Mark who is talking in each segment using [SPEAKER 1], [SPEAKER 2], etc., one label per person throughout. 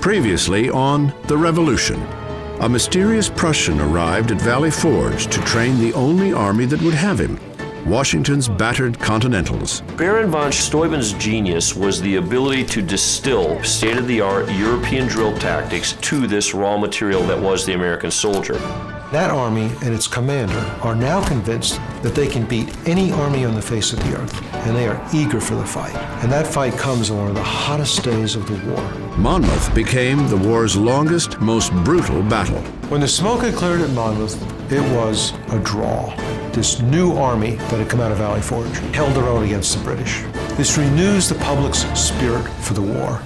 [SPEAKER 1] Previously on The Revolution, a mysterious Prussian arrived at Valley Forge to train the only army that would have him, Washington's battered Continentals.
[SPEAKER 2] Baron von Steuben's genius was the ability to distill state-of-the-art European drill tactics to this raw material that was the American soldier.
[SPEAKER 3] That army and its commander are now convinced that they can beat any army on the face of the earth, and they are eager for the fight. And that fight comes on one of the hottest days of the war.
[SPEAKER 1] Monmouth became the war's longest, most brutal battle.
[SPEAKER 3] When the smoke had cleared at Monmouth, it was a draw. This new army that had come out of Valley Forge held their own against the British. This renews the public's spirit for the war.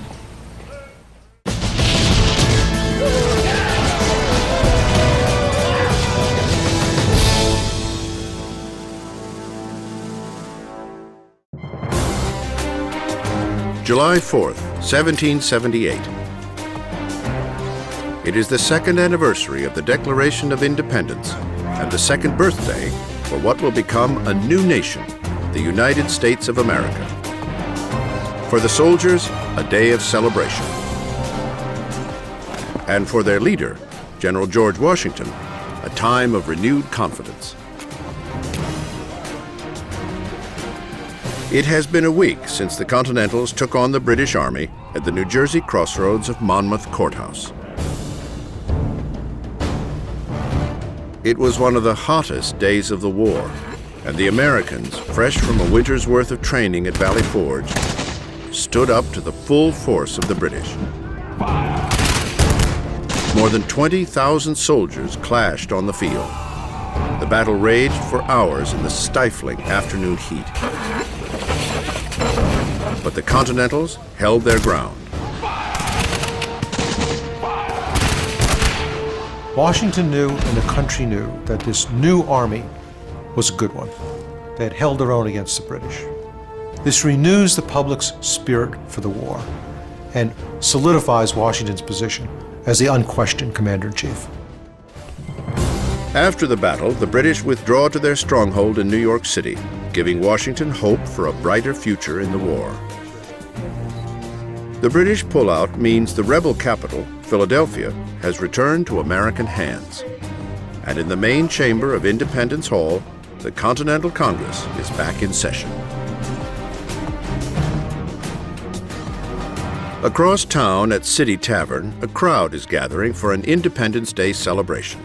[SPEAKER 1] July 4th, 1778. It is the second anniversary of the Declaration of Independence and the second birthday for what will become a new nation, the United States of America. For the soldiers, a day of celebration. And for their leader, General George Washington, a time of renewed confidence. It has been a week since the Continentals took on the British Army at the New Jersey crossroads of Monmouth Courthouse. It was one of the hottest days of the war, and the Americans, fresh from a winter's worth of training at Valley Forge, stood up to the full force of the British. More than 20,000 soldiers clashed on the field. The battle raged for hours in the stifling afternoon heat. But the Continentals held their ground.
[SPEAKER 3] Washington knew and the country knew that this new army was a good one. They had held their own against the British. This renews the public's spirit for the war and solidifies Washington's position as the unquestioned commander-in-chief.
[SPEAKER 1] After the battle, the British withdraw to their stronghold in New York City, giving Washington hope for a brighter future in the war. The British pullout means the rebel capital, Philadelphia, has returned to American hands. And in the main chamber of Independence Hall, the Continental Congress is back in session. Across town at City Tavern, a crowd is gathering for an Independence Day celebration.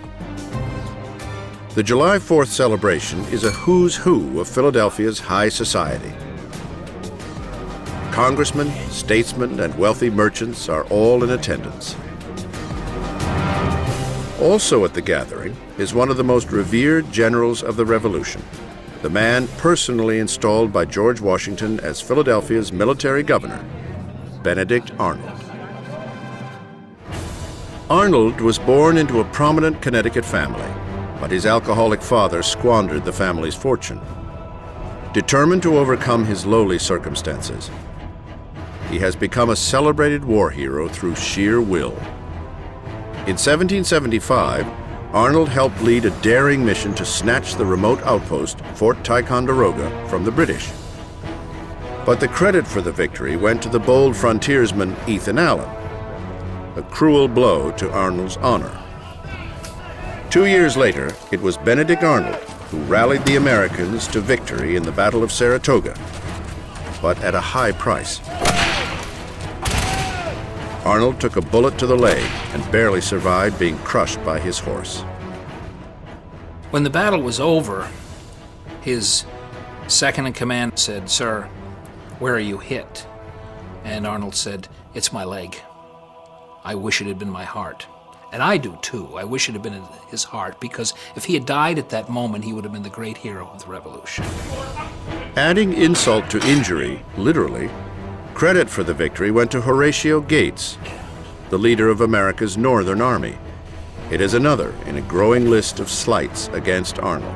[SPEAKER 1] The July 4th celebration is a who's who of Philadelphia's high society. Congressmen, statesmen, and wealthy merchants are all in attendance. Also at the gathering is one of the most revered generals of the Revolution, the man personally installed by George Washington as Philadelphia's military governor, Benedict Arnold. Arnold was born into a prominent Connecticut family, but his alcoholic father squandered the family's fortune. Determined to overcome his lowly circumstances, he has become a celebrated war hero through sheer will. In 1775, Arnold helped lead a daring mission to snatch the remote outpost, Fort Ticonderoga, from the British. But the credit for the victory went to the bold frontiersman Ethan Allen, a cruel blow to Arnold's honor. 2 years later, it was Benedict Arnold who rallied the Americans to victory in the Battle of Saratoga, but at a high price. Arnold took a bullet to the leg and barely survived being crushed by his horse.
[SPEAKER 4] When the battle was over, his second-in-command said, "Sir, where are you hit?" And Arnold said, "It's my leg. I wish it had been my heart." And I do too. I wish it had been his heart, because if he had died at that moment, he would have been the great hero of the Revolution.
[SPEAKER 1] Adding insult to injury, literally, credit for the victory went to Horatio Gates, the leader of America's Northern Army. It is another in a growing list of slights against Arnold.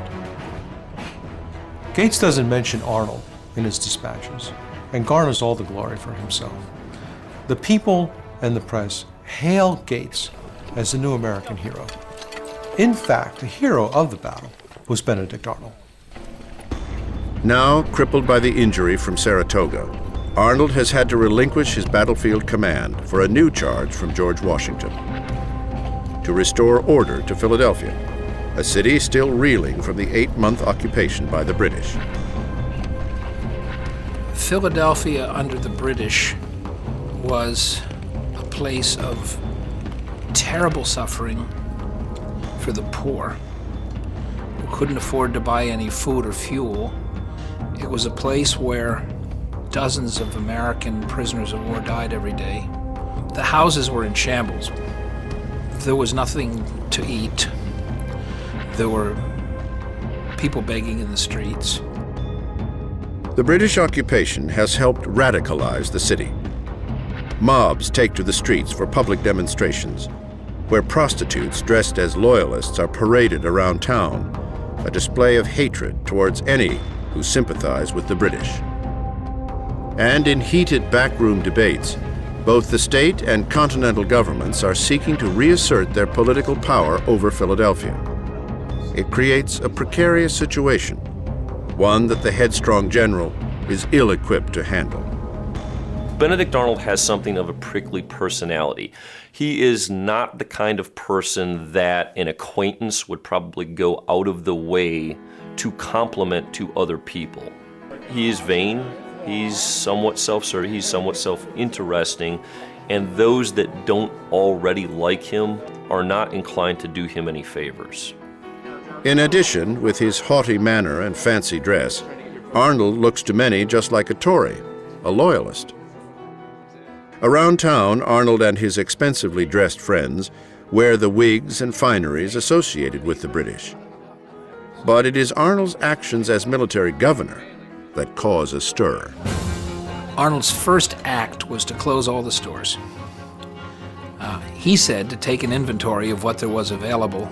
[SPEAKER 3] Gates doesn't mention Arnold in his dispatches and garners all the glory for himself. The people and the press hail Gates as the new American hero. In fact, the hero of the battle was Benedict Arnold.
[SPEAKER 1] Now crippled by the injury from Saratoga, Arnold has had to relinquish his battlefield command for a new charge from George Washington: to restore order to Philadelphia, a city still reeling from the 8-month occupation by the British.
[SPEAKER 4] Philadelphia under the British was a place of terrible suffering for the poor who couldn't afford to buy any food or fuel. It was a place where dozens of American prisoners of war died every day. The houses were in shambles. There was nothing to eat. There were people begging in the streets.
[SPEAKER 1] The British occupation has helped radicalize the city. Mobs take to the streets for public demonstrations, where prostitutes dressed as loyalists are paraded around town, a display of hatred towards any who sympathize with the British. And in heated backroom debates, both the state and continental governments are seeking to reassert their political power over Philadelphia. It creates a precarious situation, one that the headstrong general is ill-equipped to handle.
[SPEAKER 2] Benedict Arnold has something of a prickly personality. He is not the kind of person that an acquaintance would probably go out of the way to compliment to other people. He is vain. He's somewhat self-serving, he's somewhat self-interesting, and those that don't already like him are not inclined to do him any favors.
[SPEAKER 1] In addition, with his haughty manner and fancy dress, Arnold looks to many just like a Tory, a loyalist. Around town, Arnold and his expensively dressed friends wear the wigs and fineries associated with the British. But it is Arnold's actions as military governor that cause a stir.
[SPEAKER 4] Arnold's first act was to close all the stores. He said to take an inventory of what there was available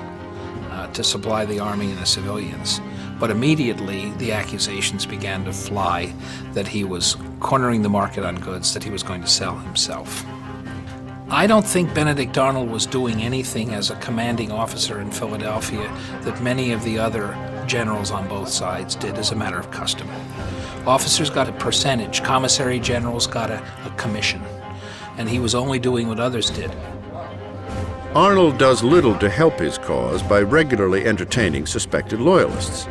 [SPEAKER 4] to supply the army and the civilians. But immediately the accusations began to fly that he was cornering the market on goods that he was going to sell himself. I don't think Benedict Arnold was doing anything as a commanding officer in Philadelphia that many of the other generals on both sides did as a matter of custom. Officers got a percentage, commissary generals got a commission, and he was only doing what others did.
[SPEAKER 1] Arnold does little to help his cause by regularly entertaining suspected loyalists.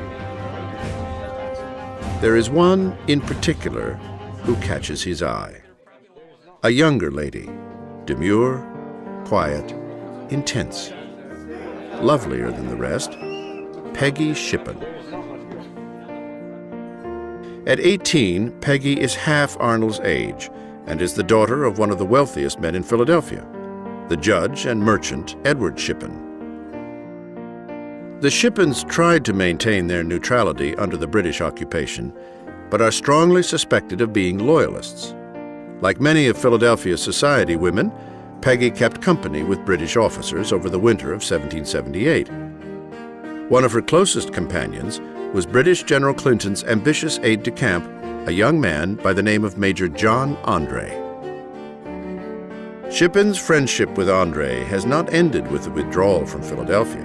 [SPEAKER 1] There is one in particular who catches his eye. A younger lady, demure, quiet, intense, lovelier than the rest, Peggy Shippen. At 18, Peggy is half Arnold's age and is the daughter of one of the wealthiest men in Philadelphia, the judge and merchant Edward Shippen. The Shippens tried to maintain their neutrality under the British occupation, but are strongly suspected of being loyalists. Like many of Philadelphia's society women, Peggy kept company with British officers over the winter of 1778. One of her closest companions was British General Clinton's ambitious aide-de-camp, a young man by the name of Major John Andre. Shippen's friendship with Andre has not ended with the withdrawal from Philadelphia.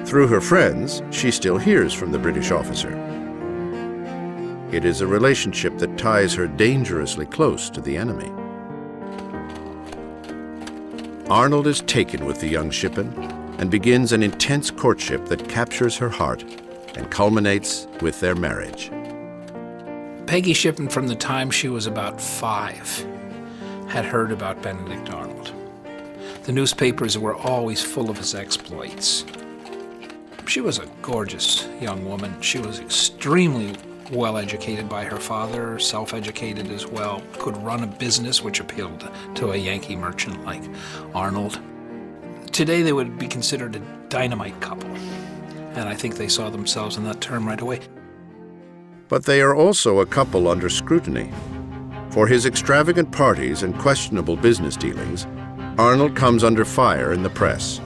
[SPEAKER 1] Through her friends, she still hears from the British officer. It is a relationship that ties her dangerously close to the enemy. Arnold is taken with the young Shippen and begins an intense courtship that captures her heart and culminates with their marriage.
[SPEAKER 4] Peggy Shippen, from the time she was about 5, had heard about Benedict Arnold. The newspapers were always full of his exploits. She was a gorgeous young woman. She was extremely well-educated by her father, self-educated as well, could run a business which appealed to a Yankee merchant like Arnold. Today they would be considered a dynamite couple, and I think they saw themselves in that term right away.
[SPEAKER 1] But they are also a couple under scrutiny. For his extravagant parties and questionable business dealings, Arnold comes under fire in the press.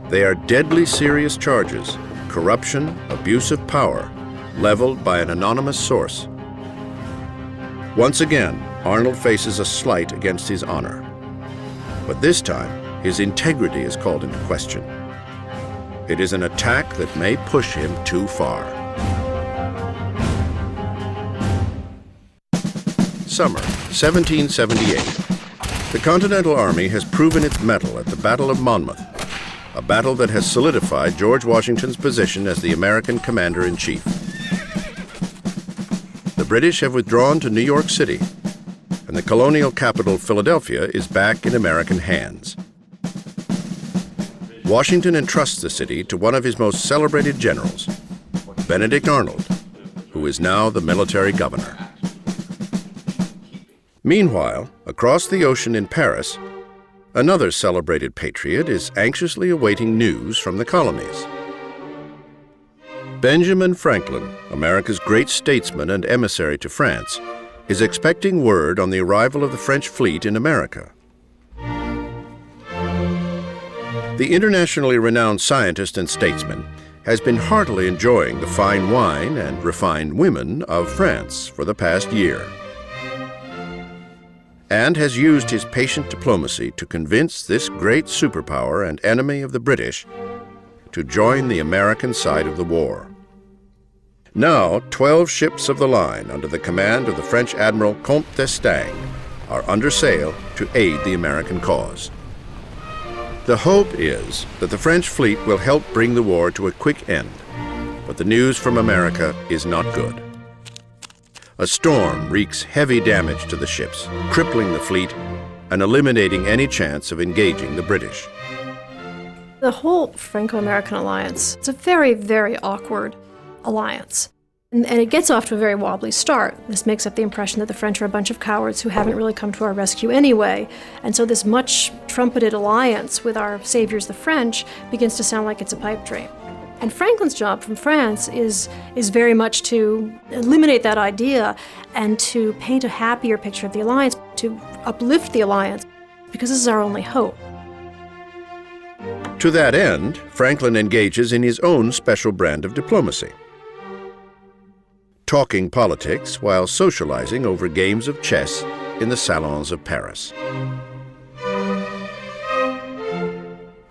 [SPEAKER 1] They are deadly serious charges, corruption, abuse of power, leveled by an anonymous source. Once again, Arnold faces a slight against his honor. But this time, his integrity is called into question. It is an attack that may push him too far. summer, 1778, the Continental Army has proven its mettle at the Battle of Monmouth, a battle that has solidified George Washington's position as the American commander-in-chief. The British have withdrawn to New York City, and the colonial capital, Philadelphia, is back in American hands. Washington entrusts the city to one of his most celebrated generals, Benedict Arnold, who is now the military governor. Meanwhile, across the ocean in Paris, another celebrated patriot is anxiously awaiting news from the colonies. Benjamin Franklin, America's great statesman and emissary to France, is expecting word on the arrival of the French fleet in America. The internationally renowned scientist and statesman has been heartily enjoying the fine wine and refined women of France for the past year, and has used his patient diplomacy to convince this great superpower and enemy of the British to join the American side of the war. Now, 12 ships of the line under the command of the French Admiral Comte d'Estaing are under sail to aid the American cause. The hope is that the French fleet will help bring the war to a quick end, but the news from America is not good. A storm wreaks heavy damage to the ships, crippling the fleet and eliminating any chance of engaging the British.
[SPEAKER 5] The whole Franco-American alliance, it's a very, very awkward alliance. And it gets off to a very wobbly start. This makes up the impression that the French are a bunch of cowards who haven't really come to our rescue anyway. And so this much trumpeted alliance with our saviors, the French, begins to sound like it's a pipe dream. And Franklin's job from France is very much to eliminate that idea and to paint a happier picture of the alliance, to uplift the alliance, because this is our only hope.
[SPEAKER 1] To that end, Franklin engages in his own special brand of diplomacy, talking politics while socializing over games of chess in the salons of Paris.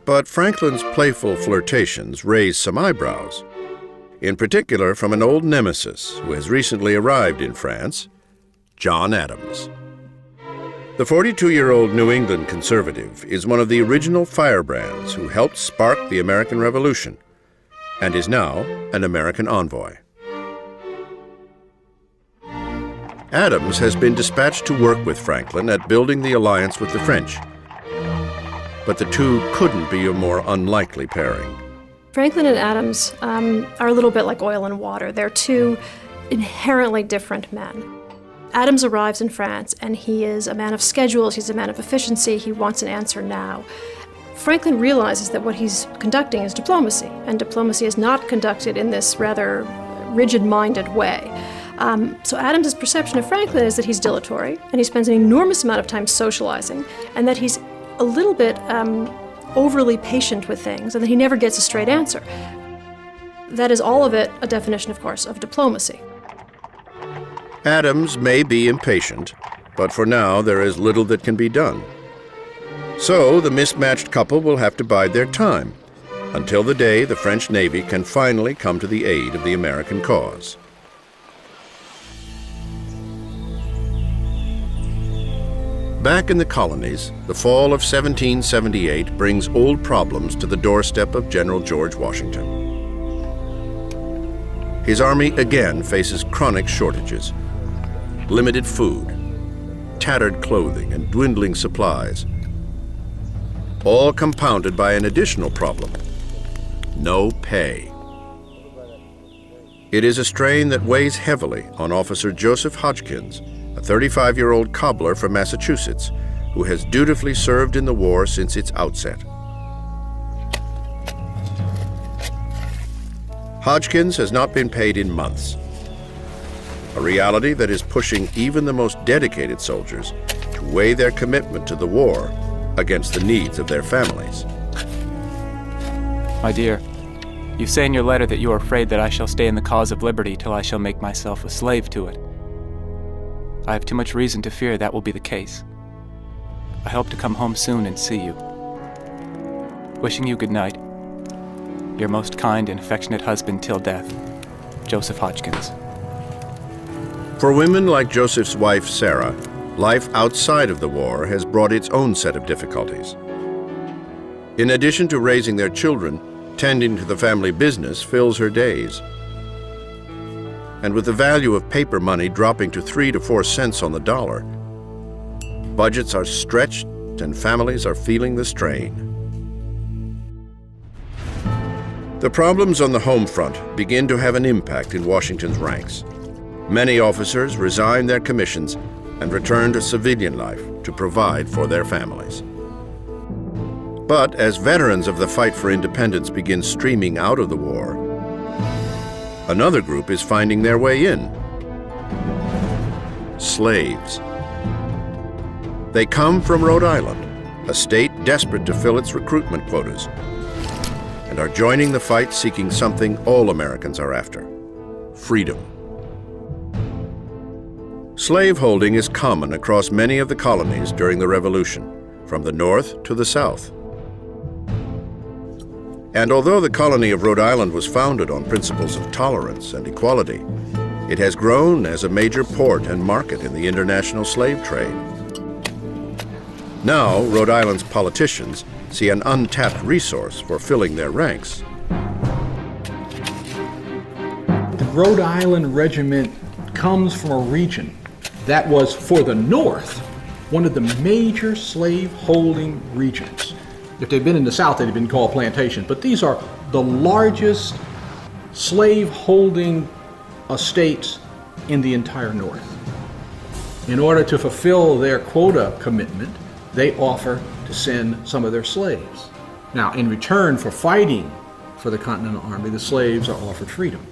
[SPEAKER 1] But Franklin's playful flirtations raise some eyebrows, in particular from an old nemesis who has recently arrived in France, John Adams. The 42-year-old New England conservative is one of the original firebrands who helped spark the American Revolution and is now an American envoy. Adams has been dispatched to work with Franklin at building the alliance with the French, but the two couldn't be a more unlikely pairing.
[SPEAKER 5] Franklin and Adams are a little bit like oil and water. They're two inherently different men. Adams arrives in France, and he is a man of schedules, he's a man of efficiency, he wants an answer now. Franklin realizes that what he's conducting is diplomacy, and diplomacy is not conducted in this rather rigid-minded way. So Adams's perception of Franklin is that he's dilatory, and he spends an enormous amount of time socializing, and that he's a little bit overly patient with things, and that he never gets a straight answer. That is all of it a definition, of course, of diplomacy.
[SPEAKER 1] Adams may be impatient, but for now there is little that can be done. So the mismatched couple will have to bide their time until the day the French Navy can finally come to the aid of the American cause. Back in the colonies, the fall of 1778 brings old problems to the doorstep of General George Washington. His army again faces chronic shortages, limited food, tattered clothing, and dwindling supplies, all compounded by an additional problem: no pay. It is a strain that weighs heavily on Officer Joseph Hodgkins, a 35-year-old cobbler from Massachusetts who has dutifully served in the war since its outset. Hodgkins has not been paid in months, a reality that is pushing even the most dedicated soldiers to weigh their commitment to the war against the needs of their families.
[SPEAKER 6] My dear, you say in your letter that you are afraid that I shall stay in the cause of liberty till I shall make myself a slave to it. I have too much reason to fear that will be the case. I hope to come home soon and see you. Wishing you good night. Your most kind and affectionate husband till death, Joseph Hodgkins.
[SPEAKER 1] For women like Joseph's wife, Sarah, life outside of the war has brought its own set of difficulties. In addition to raising their children, tending to the family business fills her days. And with the value of paper money dropping to 3 to 4 cents on the dollar, budgets are stretched and families are feeling the strain. The problems on the home front begin to have an impact in Washington's ranks. Many officers resign their commissions and return to civilian life to provide for their families. But as veterans of the fight for independence begin streaming out of the war, another group is finding their way in. Slaves. They come from Rhode Island, a state desperate to fill its recruitment quotas, and are joining the fight seeking something all Americans are after: freedom. Slaveholding is common across many of the colonies during the Revolution, from the North to the South. And although the colony of Rhode Island was founded on principles of tolerance and equality, it has grown as a major port and market in the international slave trade. Now, Rhode Island's politicians see an untapped resource for filling their ranks.
[SPEAKER 7] The Rhode Island Regiment comes from a region that was, for the North, one of the major slave-holding regions. If they'd been in the South, they'd have been called plantations, but these are the largest slave-holding estates in the entire North. In order to fulfill their quota commitment, they offer to send some of their slaves. Now, in return for fighting for the Continental Army, the slaves are offered freedom.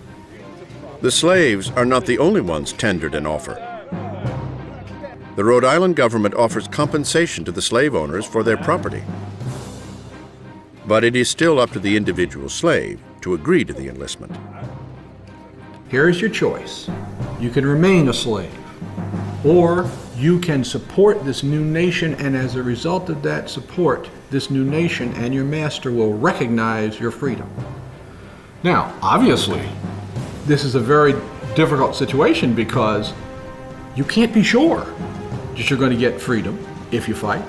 [SPEAKER 1] The slaves are not the only ones tendered an offer. The Rhode Island government offers compensation to the slave owners for their property. But it is still up to the individual slave to agree to the enlistment.
[SPEAKER 7] Here is your choice. You can remain a slave, or you can support this new nation, and as a result of that support, this new nation and your master will recognize your freedom. Now, obviously, this is a very difficult situation because you can't be sure that you're going to get freedom if you fight.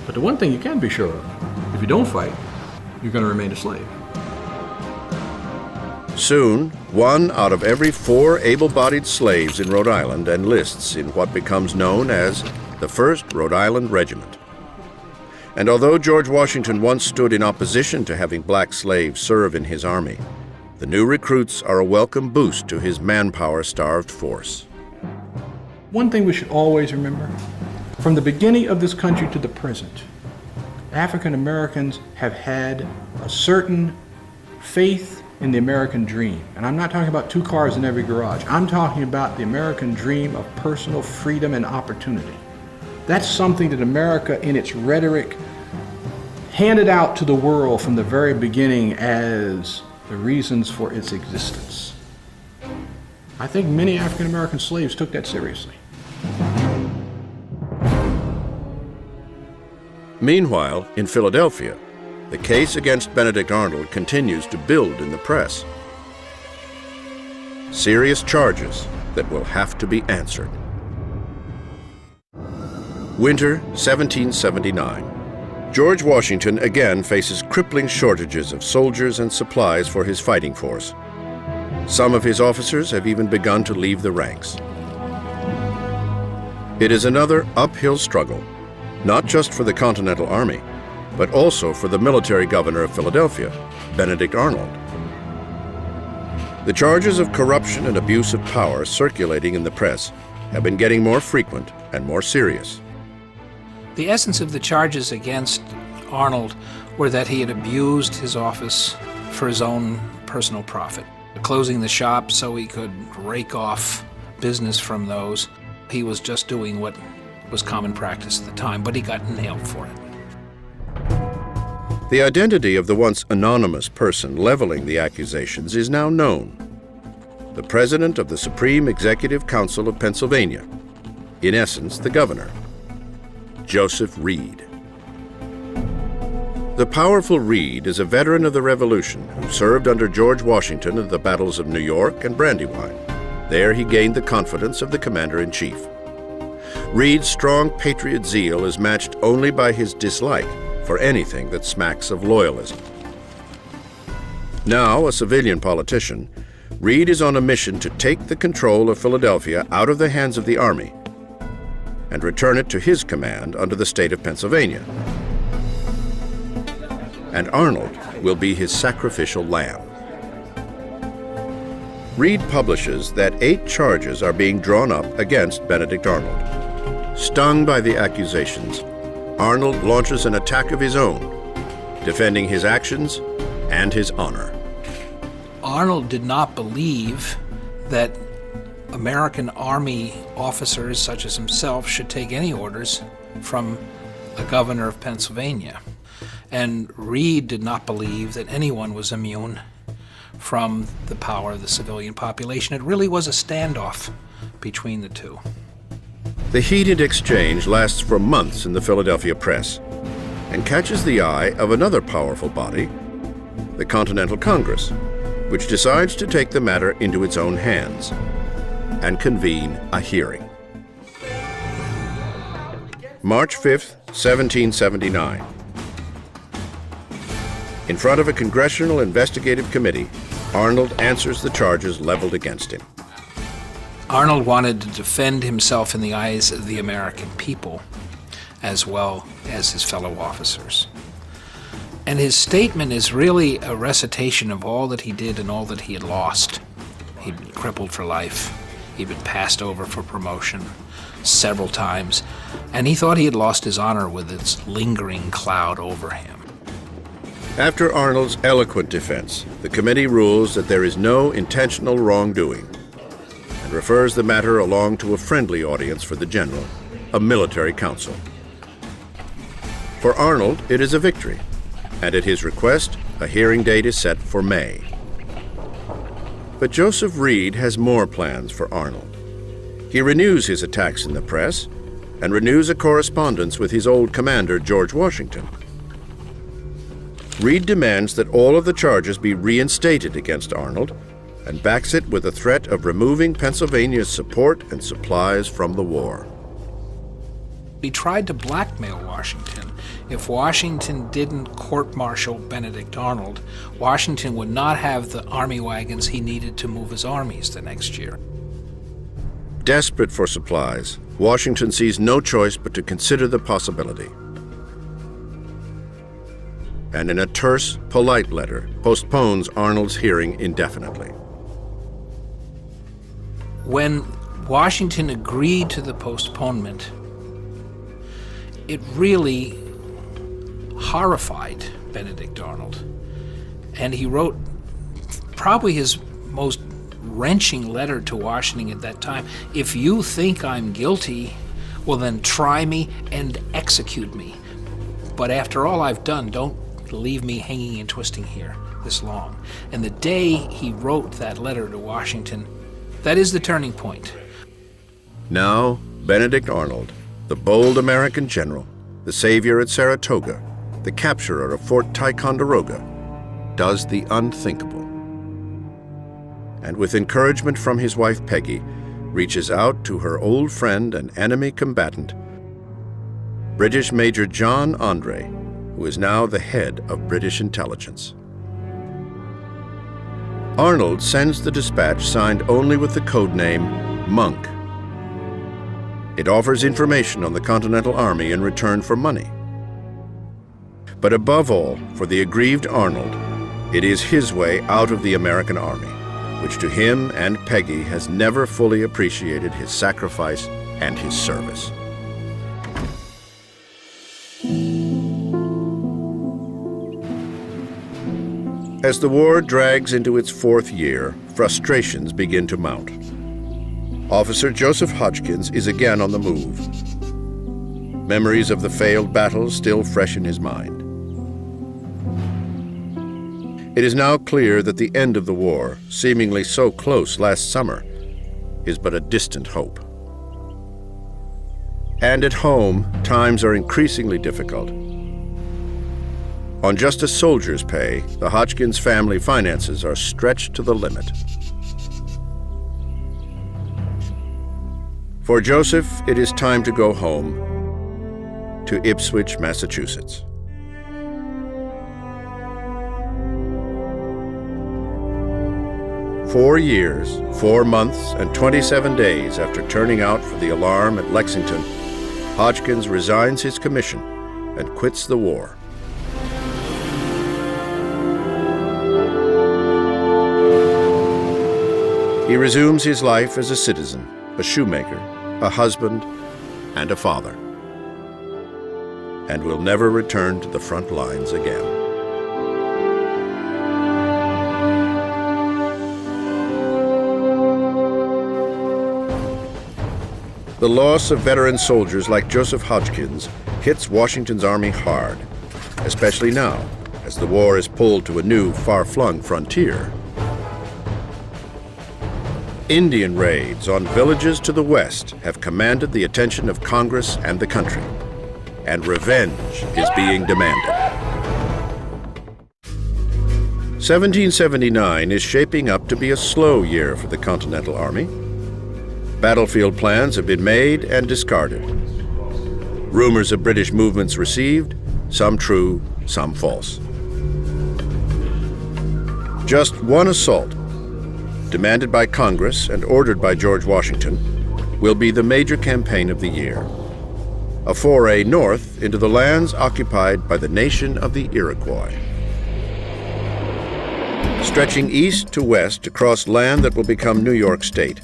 [SPEAKER 7] But the one thing you can be sure of, if you don't fight, you're going to remain a slave.
[SPEAKER 1] Soon, 1 out of every 4 able-bodied slaves in Rhode Island enlists in what becomes known as the 1st Rhode Island Regiment. And although George Washington once stood in opposition to having black slaves serve in his army, the new recruits are a welcome boost to his manpower-starved force.
[SPEAKER 7] One thing we should always remember, from the beginning of this country to the present, African Americans have had a certain faith in the American dream. And I'm not talking about 2 cars in every garage. I'm talking about the American dream of personal freedom and opportunity. That's something that America, in its rhetoric, handed out to the world from the very beginning as the reasons for its existence. I think many African American slaves took that seriously.
[SPEAKER 1] Meanwhile, in Philadelphia, the case against Benedict Arnold continues to build in the press. Serious charges that will have to be answered. Winter 1779. George Washington again faces crippling shortages of soldiers and supplies for his fighting force. Some of his officers have even begun to leave the ranks. It is another uphill struggle, not just for the Continental Army, but also for the military governor of Philadelphia, Benedict Arnold. The charges of corruption and abuse of power circulating in the press have been getting more frequent and more serious.
[SPEAKER 4] The essence of the charges against Arnold were that he had abused his office for his own personal profit, closing the shop so he could rake off business from those. He was just doing what was common practice at the time, but he got nailed for it.
[SPEAKER 1] The identity of the once anonymous person leveling the accusations is now known. The President of the Supreme Executive Council of Pennsylvania, in essence, the governor, Joseph Reed. The powerful Reed is a veteran of the Revolution who served under George Washington at the battles of New York and Brandywine. There he gained the confidence of the commander-in-chief. Reed's strong patriot zeal is matched only by his dislike for anything that smacks of loyalism. Now a civilian politician, Reed is on a mission to take the control of Philadelphia out of the hands of the Army and return it to his command under the state of Pennsylvania. And Arnold will be his sacrificial lamb. Reed publishes that 8 charges are being drawn up against Benedict Arnold. Stung by the accusations, Arnold launches an attack of his own, defending his actions and his honor.
[SPEAKER 4] Arnold did not believe that American Army officers such as himself should take any orders from the governor of Pennsylvania. And Reed did not believe that anyone was immune from the power of the civilian population. It really was a standoff between the two.
[SPEAKER 1] The heated exchange lasts for months in the Philadelphia press and catches the eye of another powerful body, the Continental Congress, which decides to take the matter into its own hands and convene a hearing. March 5th, 1779. In front of a congressional investigative committee, Arnold answers the charges leveled against him.
[SPEAKER 4] Arnold wanted to defend himself in the eyes of the American people, as well as his fellow officers. And his statement is really a recitation of all that he did and all that he had lost. He'd been crippled for life. He'd been passed over for promotion several times, and he thought he had lost his honor with its lingering cloud over him.
[SPEAKER 1] After Arnold's eloquent defense, the committee rules that there is no intentional wrongdoing and refers the matter along to a friendly audience for the general, a military council. For Arnold, it is a victory, and at his request, a hearing date is set for May. But Joseph Reed has more plans for Arnold. He renews his attacks in the press and renews a correspondence with his old commander, George Washington. Reed demands that all of the charges be reinstated against Arnold and backs it with a threat of removing Pennsylvania's support and supplies from the war.
[SPEAKER 4] He tried to blackmail Washington. If Washington didn't court-martial Benedict Arnold, Washington would not have the army wagons he needed to move his armies the next year.
[SPEAKER 1] Desperate for supplies, Washington sees no choice but to consider the possibility. And in a terse, polite letter, postpones Arnold's hearing indefinitely.
[SPEAKER 4] When Washington agreed to the postponement, it really horrified Benedict Arnold. And he wrote probably his most wrenching letter to Washington at that time. If you think I'm guilty, well then try me and execute me. But after all I've done, don't leave me hanging and twisting here this long. And the day he wrote that letter to Washington, that is the turning point.
[SPEAKER 1] Now, Benedict Arnold, the bold American general, the savior at Saratoga, the capturer of Fort Ticonderoga, does the unthinkable. And with encouragement from his wife Peggy, reaches out to her old friend and enemy combatant, British Major John Andre, who is now the head of British intelligence. Arnold sends the dispatch signed only with the code name Monk. It offers information on the Continental Army in return for money. But above all, for the aggrieved Arnold, it is his way out of the American Army, which to him and Peggy has never fully appreciated his sacrifice and his service. As the war drags into its 4th year, frustrations begin to mount. Officer Joseph Hodgkins is again on the move. Memories of the failed battles still fresh in his mind. It is now clear that the end of the war, seemingly so close last summer, is but a distant hope. And at home, times are increasingly difficult. On just a soldier's pay, the Hodgkins family finances are stretched to the limit. For Joseph, it is time to go home to Ipswich, Massachusetts. "4 years, 4 months, and 27 days after turning out for the alarm at Lexington, Hodgkins resigns his commission and quits the war. He resumes his life as a citizen, a shoemaker, a husband, and a father, and will never return to the front lines again. The loss of veteran soldiers like Joseph Hodgkins hits Washington's army hard, especially now, as the war is pulled to a new, far-flung frontier. Indian raids on villages to the west have commanded the attention of Congress and the country, and revenge is being demanded. 1779 is shaping up to be a slow year for the Continental Army. Battlefield plans have been made and discarded. Rumors of British movements received, some true, some false. Just one assault, demanded by Congress and ordered by George Washington, will be the major campaign of the year. A foray north into the lands occupied by the nation of the Iroquois. Stretching east to west across land that will become New York State,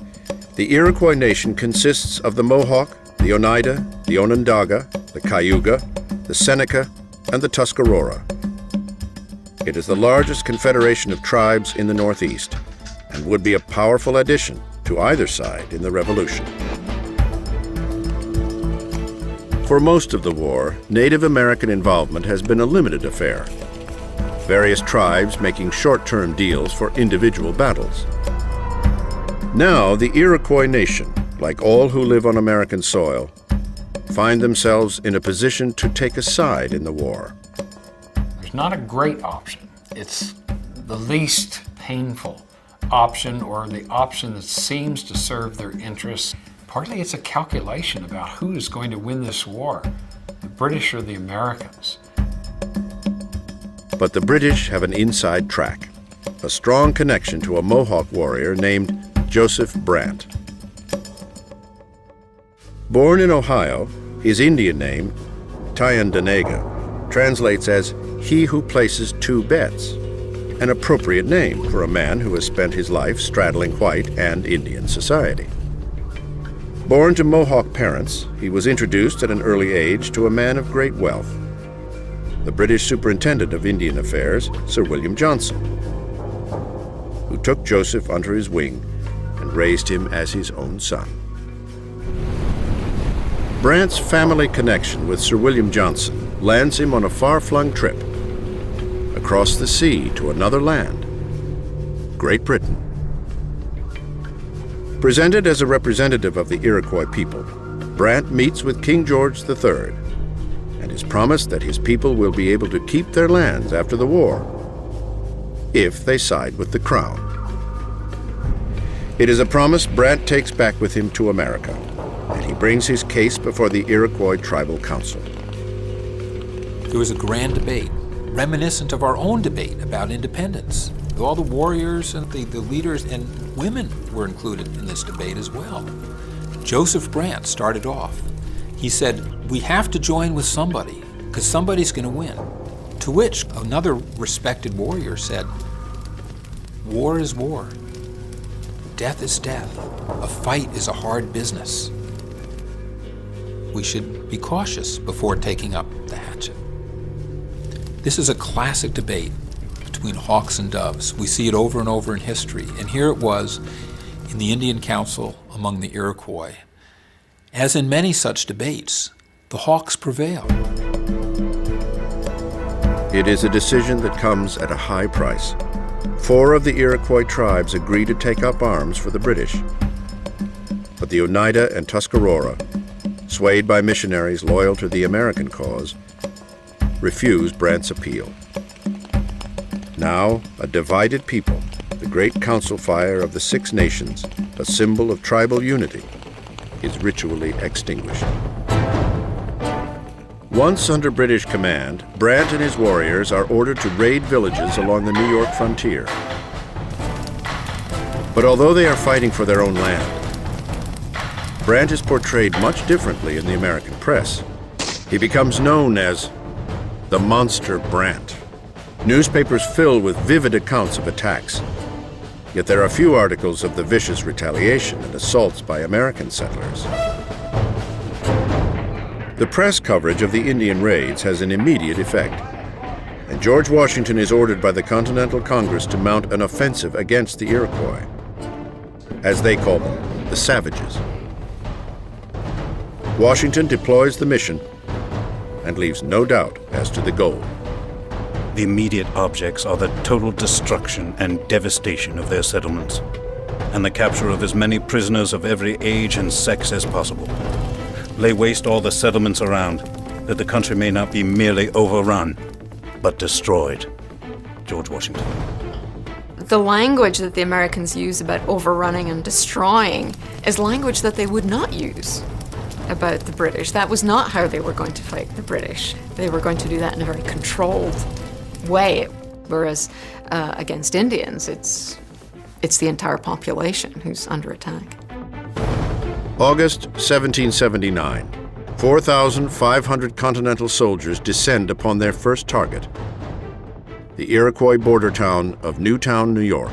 [SPEAKER 1] the Iroquois nation consists of the Mohawk, the Oneida, the Onondaga, the Cayuga, the Seneca, and the Tuscarora. It is the largest confederation of tribes in the Northeast, and would be a powerful addition to either side in the Revolution. For most of the war, Native American involvement has been a limited affair, various tribes making short-term deals for individual battles. Now, the Iroquois nation, like all who live on American soil, find themselves in a position to take a side in the war.
[SPEAKER 8] There's not a great option. It's the least painful option, or the option that seems to serve their interests. Partly it's a calculation about who is going to win this war, the British or the Americans.
[SPEAKER 1] But the British have an inside track, a strong connection to a Mohawk warrior named Joseph Brant. Born in Ohio, his Indian name, Tyandanega, translates as "he who places 2 bets," an appropriate name for a man who has spent his life straddling white and Indian society. Born to Mohawk parents, he was introduced at an early age to a man of great wealth, the British Superintendent of Indian Affairs, Sir William Johnson, who took Joseph under his wing and raised him as his own son. Brant's family connection with Sir William Johnson lands him on a far-flung trip across the sea to another land, Great Britain. Presented as a representative of the Iroquois people, Brant meets with King George III and is promised that his people will be able to keep their lands after the war if they side with the crown. It is a promise Brant takes back with him to America, and he brings his case before the Iroquois Tribal Council.
[SPEAKER 4] There was a grand debate, reminiscent of our own debate about independence. All the warriors and the leaders and women were included in this debate as well. Joseph Brant started off. He said, "We have to join with somebody, because somebody's going to win." To which another respected warrior said, "War is war. Death is death. A fight is a hard business. We should be cautious before taking up the hatchet." This is a classic debate between hawks and doves. We see it over and over in history, and here it was in the Indian Council among the Iroquois. As in many such debates, the hawks prevail.
[SPEAKER 1] It is a decision that comes at a high price. 4 of the Iroquois tribes agree to take up arms for the British. But the Oneida and Tuscarora, swayed by missionaries loyal to the American cause, refuse Brant's appeal. Now, a divided people, the great council fire of the 6 nations, a symbol of tribal unity, is ritually extinguished. Once under British command, Brant and his warriors are ordered to raid villages along the New York frontier. But although they are fighting for their own land, Brant is portrayed much differently in the American press. He becomes known as the Monster Brant. Newspapers fill with vivid accounts of attacks, yet there are few articles of the vicious retaliation and assaults by American settlers. The press coverage of the Indian raids has an immediate effect, and George Washington is ordered by the Continental Congress to mount an offensive against the Iroquois, as they call them, the Savages. Washington deploys the mission and leaves no doubt as to the goal.
[SPEAKER 9] The immediate objects are the total destruction and devastation of their settlements, and the capture of as many prisoners of every age and sex as possible. Lay waste all the settlements around, that the country may not be merely overrun, but destroyed. George Washington.
[SPEAKER 10] The language that the Americans use about overrunning and destroying is language that they would not use about the British. That was not how they were going to fight the British. They were going to do that in a very controlled way, whereas against Indians, it's the entire population who's under attack.
[SPEAKER 1] August 1779, 4,500 Continental soldiers descend upon their first target, the Iroquois border town of Newtown, New York.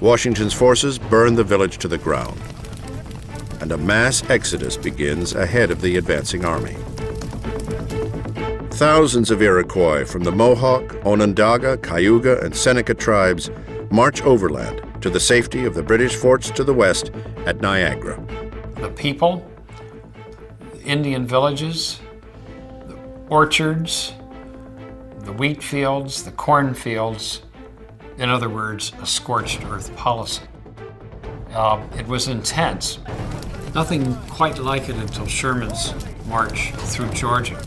[SPEAKER 1] Washington's forces burn the village to the ground, and a mass exodus begins ahead of the advancing army. Thousands of Iroquois from the Mohawk, Onondaga, Cayuga, and Seneca tribes march overland to the safety of the British forts to the west at Niagara.
[SPEAKER 8] The people, the Indian villages, the orchards, the wheat fields, the corn fields, in other words, a scorched earth policy. It was intense. Nothing quite like it until Sherman's march through Georgia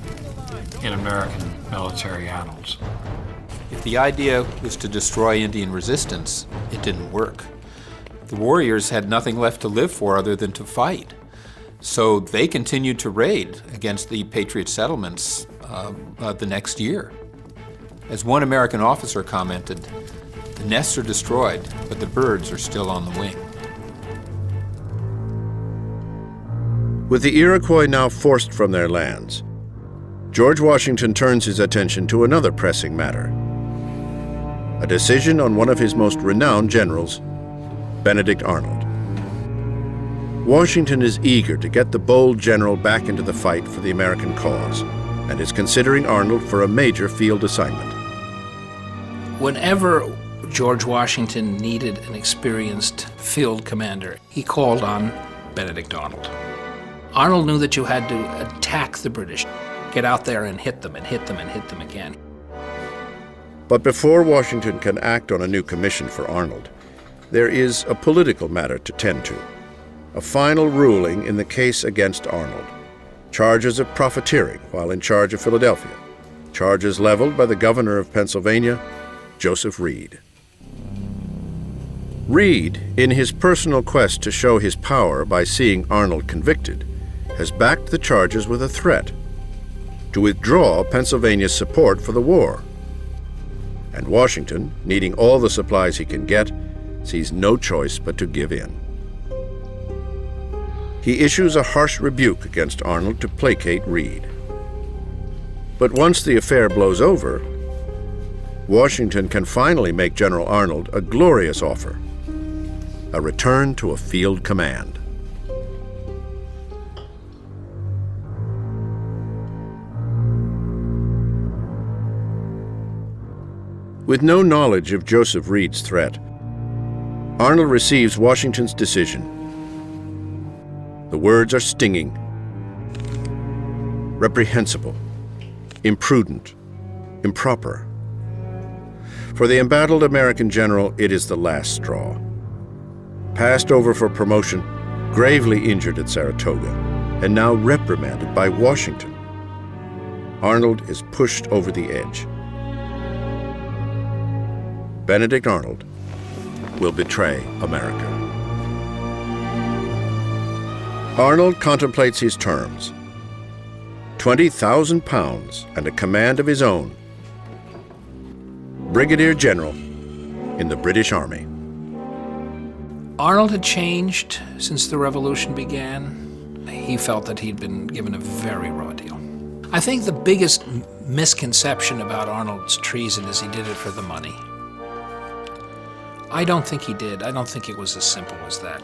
[SPEAKER 8] in American military annals.
[SPEAKER 11] If the idea was to destroy Indian resistance, it didn't work. The warriors had nothing left to live for other than to fight. So they continued to raid against the Patriot settlements the next year. As one American officer commented, the nests are destroyed, but the birds are still on the wing.
[SPEAKER 1] With the Iroquois now forced from their lands, George Washington turns his attention to another pressing matter: a decision on one of his most renowned generals, Benedict Arnold. Washington is eager to get the bold general back into the fight for the American cause, and is considering Arnold for a major field assignment.
[SPEAKER 4] Whenever George Washington needed an experienced field commander, he called on Benedict Arnold. Arnold knew that you had to attack the British, get out there and hit them and hit them and hit them again.
[SPEAKER 1] But before Washington can act on a new commission for Arnold, there is a political matter to tend to: a final ruling in the case against Arnold. Charges of profiteering while in charge of Philadelphia. Charges leveled by the governor of Pennsylvania, Joseph Reed. Reed, in his personal quest to show his power by seeing Arnold convicted, has backed the charges with a threat to withdraw Pennsylvania's support for the war. And Washington, needing all the supplies he can get, sees no choice but to give in. He issues a harsh rebuke against Arnold to placate Reed. But once the affair blows over, Washington can finally make General Arnold a glorious offer: a return to a field command. With no knowledge of Joseph Reed's threat, Arnold receives Washington's decision. The words are stinging, reprehensible, imprudent, improper. For the embattled American general, it is the last straw. Passed over for promotion, gravely injured at Saratoga, and now reprimanded by Washington, Arnold is pushed over the edge. Benedict Arnold will betray America. Arnold contemplates his terms. 20,000 pounds and a command of his own. Brigadier General in the British Army.
[SPEAKER 4] Arnold had changed since the revolution began. He felt that he'd been given a very raw deal. I think the biggest misconception about Arnold's treason is he did it for the money. I don't think he did. I don't think it was as simple as that.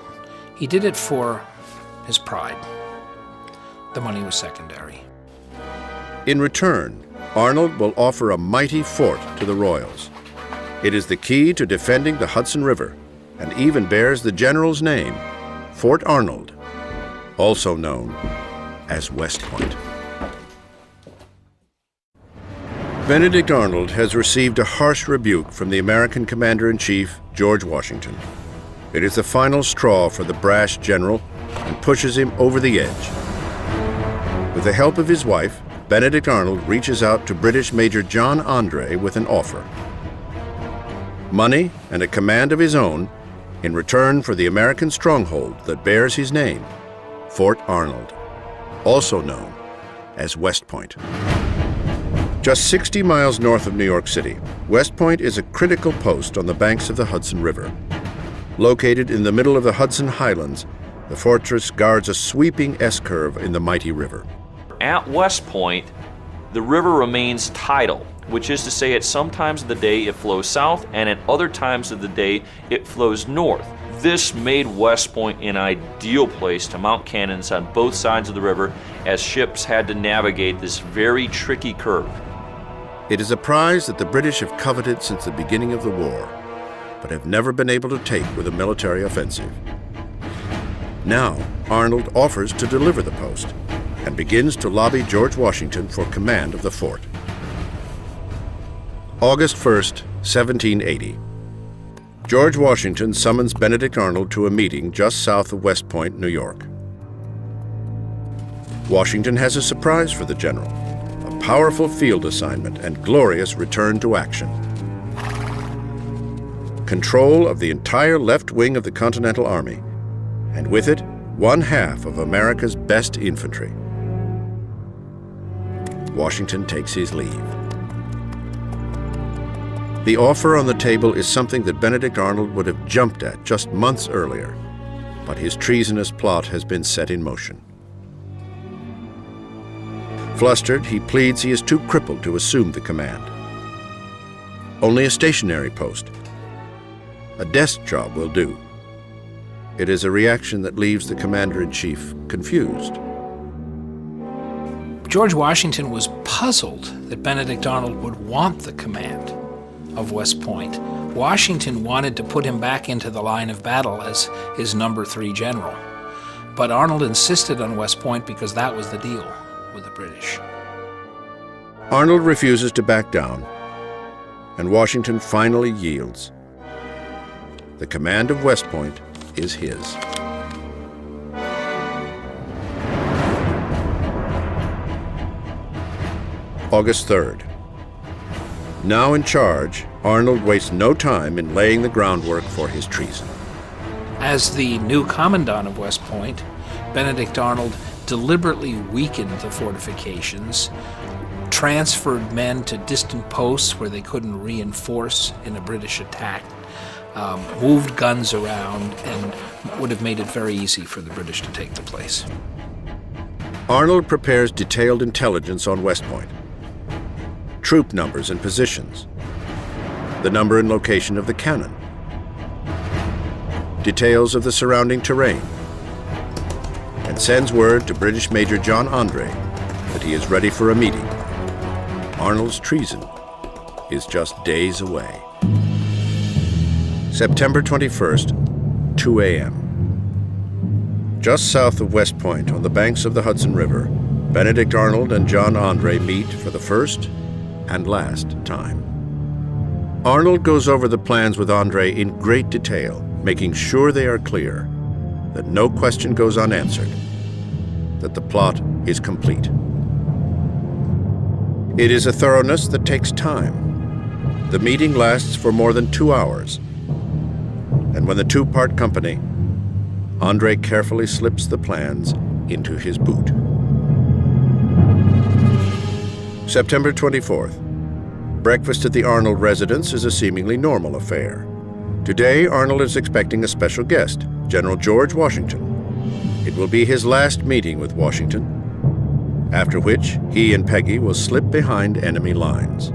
[SPEAKER 4] He did it for his pride. The money was secondary.
[SPEAKER 1] In return, Arnold will offer a mighty fort to the Royals. It is the key to defending the Hudson River and even bears the general's name, Fort Arnold, also known as West Point. Benedict Arnold has received a harsh rebuke from the American Commander-in-Chief, George Washington. It is the final straw for the brash general and pushes him over the edge. With the help of his wife, Benedict Arnold reaches out to British Major John Andre with an offer. Money and a command of his own in return for the American stronghold that bears his name, Fort Arnold, also known as West Point. Just 60 miles north of New York City, West Point is a critical post on the banks of the Hudson River. Located in the middle of the Hudson Highlands, the fortress guards a sweeping S-curve in the mighty river.
[SPEAKER 2] At West Point, the river remains tidal, which is to say at some times of the day it flows south and at other times of the day it flows north. This made West Point an ideal place to mount cannons on both sides of the river as ships had to navigate this very tricky curve.
[SPEAKER 1] It is a prize that the British have coveted since the beginning of the war, but have never been able to take with a military offensive. Now, Arnold offers to deliver the post and begins to lobby George Washington for command of the fort. August 1st, 1780. George Washington summons Benedict Arnold to a meeting just south of West Point, New York. Washington has a surprise for the general, a powerful field assignment and glorious return to action. Control of the entire left wing of the Continental Army, and with it, 1/2 of America's best infantry. Washington takes his leave. The offer on the table is something that Benedict Arnold would have jumped at just months earlier, but his treasonous plot has been set in motion. Flustered, he pleads he is too crippled to assume the command. Only a stationary post. A desk job will do. It is a reaction that leaves the commander-in-chief confused.
[SPEAKER 4] George Washington was puzzled that Benedict Arnold would want the command of West Point. Washington wanted to put him back into the line of battle as his number 3 general. But Arnold insisted on West Point because that was the deal with the British.
[SPEAKER 1] Arnold refuses to back down, and Washington finally yields. The command of West Point is his. August 3rd. Now in charge, Arnold wastes no time in laying the groundwork for his treason.
[SPEAKER 4] As the new commandant of West Point, Benedict Arnold deliberately weakened the fortifications, transferred men to distant posts where they couldn't reinforce in a British attack, moved guns around, and would have made it very easy for the British to take the place.
[SPEAKER 1] Arnold prepares detailed intelligence on West Point. Troop numbers and positions, the number and location of the cannon, details of the surrounding terrain, and sends word to British Major John Andre that he is ready for a meeting. Arnold's treason is just days away. September 21st, 2 a.m. Just south of West Point on the banks of the Hudson River, Benedict Arnold and John Andre meet for the first and last time. Arnold goes over the plans with Andre in great detail, making sure they are clear, that no question goes unanswered, that the plot is complete. It is a thoroughness that takes time. The meeting lasts for more than 2 hours, and when the two part company, Andre carefully slips the plans into his boot. September 24th. Breakfast at the Arnold residence is a seemingly normal affair. Today, Arnold is expecting a special guest, General George Washington. It will be his last meeting with Washington, after which he and Peggy will slip behind enemy lines.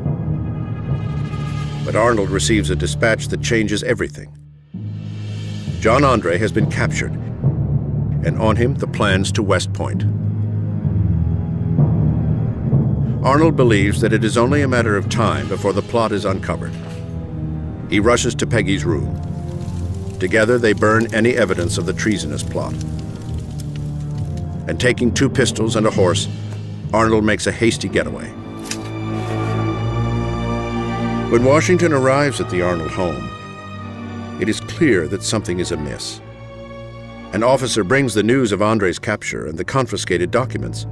[SPEAKER 1] But Arnold receives a dispatch that changes everything. John Andre has been captured, and on him the plans to West Point. Arnold believes that it is only a matter of time before the plot is uncovered. He rushes to Peggy's room. Together, they burn any evidence of the treasonous plot. And taking 2 pistols and a horse, Arnold makes a hasty getaway. When Washington arrives at the Arnold home, it is clear that something is amiss. An officer brings the news of Andre's capture and the confiscated documents.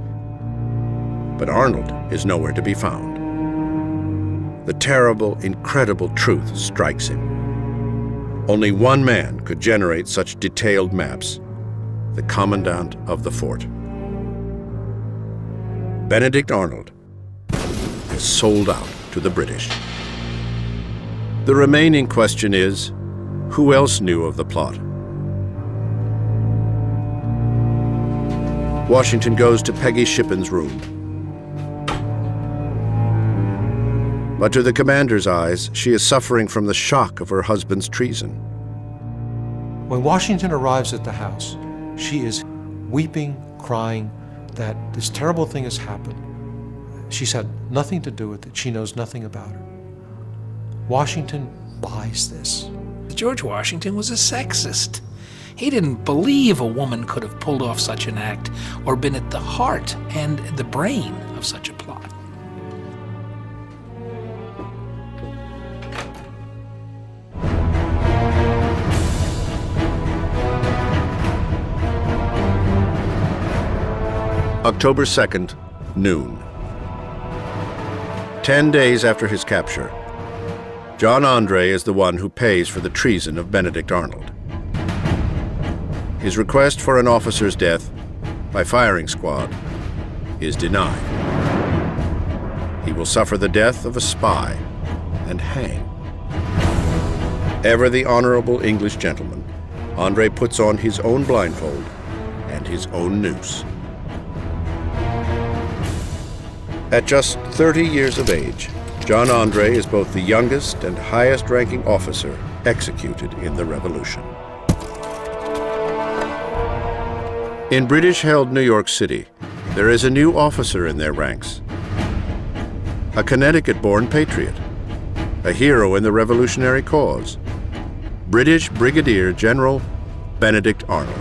[SPEAKER 1] But Arnold is nowhere to be found. The terrible, incredible truth strikes him. Only one man could generate such detailed maps, the commandant of the fort. Benedict Arnold is sold out to the British. The remaining question is, who else knew of the plot? Washington goes to Peggy Shippen's room. But to the commander's eyes, she is suffering from the shock of her husband's treason.
[SPEAKER 3] When Washington arrives at the house, she is weeping, crying that this terrible thing has happened. She's had nothing to do with it. She knows nothing about it. Washington buys this.
[SPEAKER 4] George Washington was a sexist. He didn't believe a woman could have pulled off such an act or been at the heart and the brain of such a plot.
[SPEAKER 1] October 2nd, noon. 10 days after his capture, John Andre is the one who pays for the treason of Benedict Arnold. His request for an officer's death by firing squad is denied. He will suffer the death of a spy and hang. Ever the honorable English gentleman, Andre puts on his own blindfold and his own noose. At just 30 years of age, John Andre is both the youngest and highest-ranking officer executed in the Revolution. In British-held New York City, there is a new officer in their ranks. A Connecticut-born patriot, a hero in the revolutionary cause, British Brigadier General Benedict Arnold.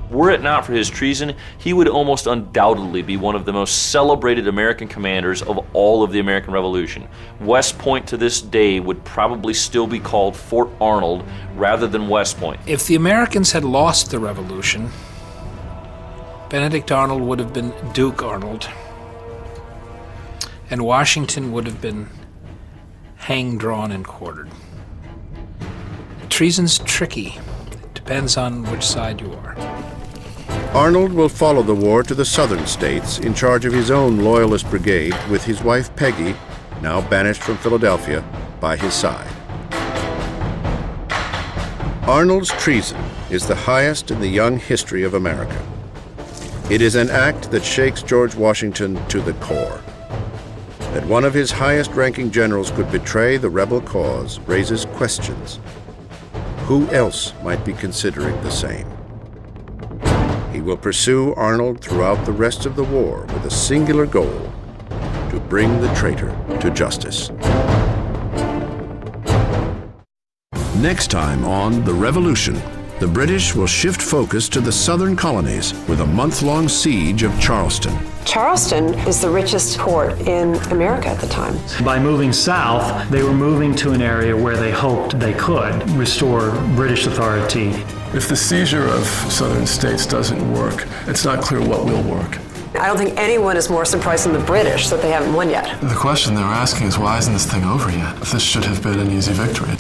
[SPEAKER 2] Were it not for his treason, he would almost undoubtedly be one of the most celebrated American commanders of all of the American Revolution. West Point to this day would probably still be called Fort Arnold rather than West Point.
[SPEAKER 4] If the Americans had lost the Revolution, Benedict Arnold would have been Duke Arnold, and Washington would have been hanged, drawn, and quartered. Treason's tricky. It depends on which side you are.
[SPEAKER 1] Arnold will follow the war to the southern states in charge of his own Loyalist brigade with his wife Peggy, now banished from Philadelphia, by his side. Arnold's treason is the highest in the young history of America. It is an act that shakes George Washington to the core. That one of his highest-ranking generals could betray the rebel cause raises questions. Who else might be considering the same? He will pursue Arnold throughout the rest of the war with a singular goal: to bring the traitor to justice. Next time on The Revolution, the British will shift focus to the southern colonies with a month-long siege of Charleston.
[SPEAKER 12] Charleston is the richest port in America at the time.
[SPEAKER 13] By moving south, they were moving to an area where they hoped they could restore British authority.
[SPEAKER 14] If the seizure of southern states doesn't work, it's not clear what will work.
[SPEAKER 12] I don't think anyone is more surprised than the British that they haven't won yet.
[SPEAKER 14] The question they're asking is, why isn't this thing over yet? This should have been an easy victory.